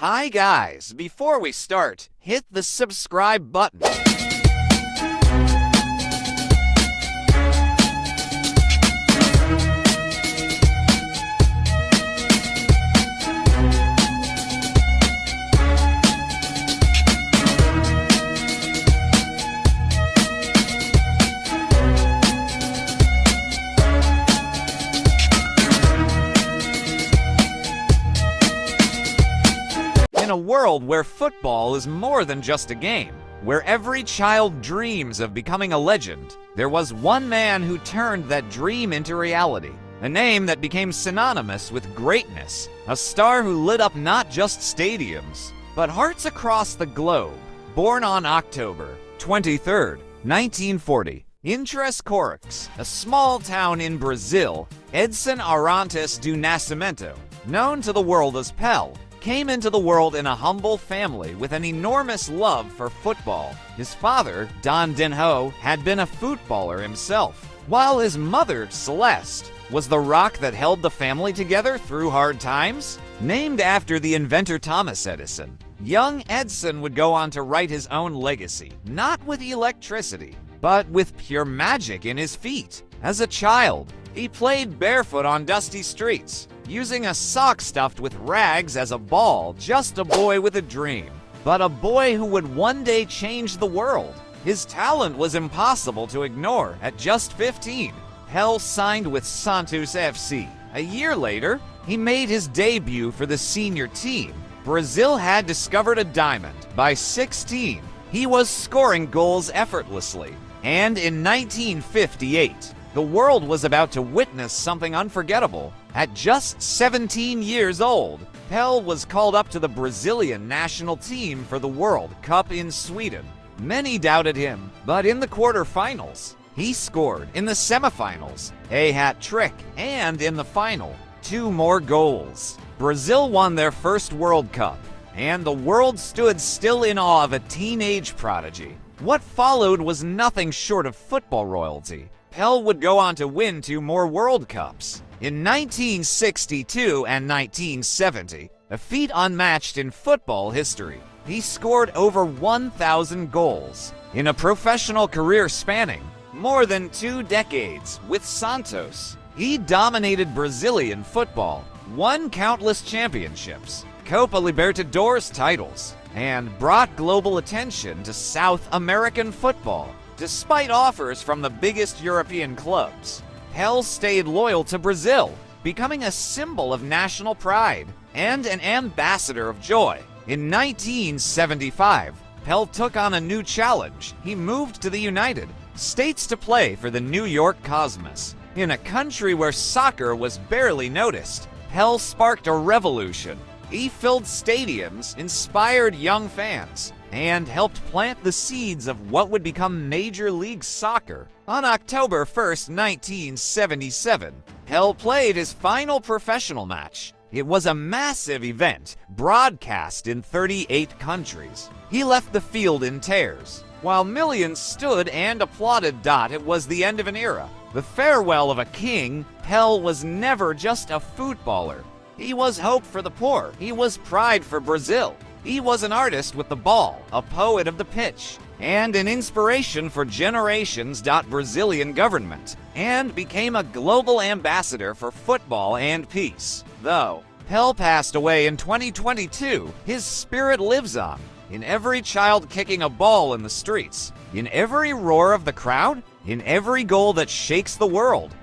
Hi guys, before we start, hit the subscribe button. In a world where football is more than just a game, where every child dreams of becoming a legend, there was one man who turned that dream into reality. A name that became synonymous with greatness, a star who lit up not just stadiums, but hearts across the globe. Born on October 23rd, 1940, in Três Corações, a small town in Brazil, Edson Arantes do Nascimento, known to the world as Pelé, came into the world in a humble family with an enormous love for football. His father, Don Denho, had been a footballer himself, while his mother, Celeste, was the rock that held the family together through hard times. Named after the inventor Thomas Edison, young Edson would go on to write his own legacy, not with electricity, but with pure magic in his feet. As a child, he played barefoot on dusty streets, using a sock stuffed with rags as a ball, just a boy with a dream. But a boy who would one day change the world. His talent was impossible to ignore. At just 15, Pelé signed with Santos FC. A year later, he made his debut for the senior team. Brazil had discovered a diamond. By 16, he was scoring goals effortlessly. And in 1958, the world was about to witness something unforgettable. At just 17 years old, Pelé was called up to the Brazilian national team for the World Cup in Sweden. Many doubted him, but in the quarterfinals, he scored. In the semifinals, a hat trick, and in the final, 2 more goals. Brazil won their first World Cup, and the world stood still in awe of a teenage prodigy. What followed was nothing short of football royalty. Pelé would go on to win 2 more World Cups. In 1962 and 1970, a feat unmatched in football history, he scored over 1,000 goals in a professional career spanning more than 2 decades. With Santos, he dominated Brazilian football, won countless championships, Copa Libertadores titles, and brought global attention to South American football. Despite offers from the biggest European clubs, Pelé stayed loyal to Brazil, becoming a symbol of national pride and an ambassador of joy. In 1975, Pelé took on a new challenge. He moved to the United States to play for the New York Cosmos. In a country where soccer was barely noticed, Pelé sparked a revolution. He filled stadiums, inspired young fans, and helped plant the seeds of what would become Major League Soccer. On October 1st, 1977, Pelé played his final professional match. It was a massive event, broadcast in 38 countries. He left the field in tears, while millions stood and applauded. It was the end of an era, the farewell of a king. Pelé was never just a footballer. He was hope for the poor. He was pride for Brazil. He was an artist with the ball, a poet of the pitch, and an inspiration for generations. Brazilian government, and became a global ambassador for football and peace. Though Pelé passed away in 2022, his spirit lives on, in every child kicking a ball in the streets, in every roar of the crowd, in every goal that shakes the world.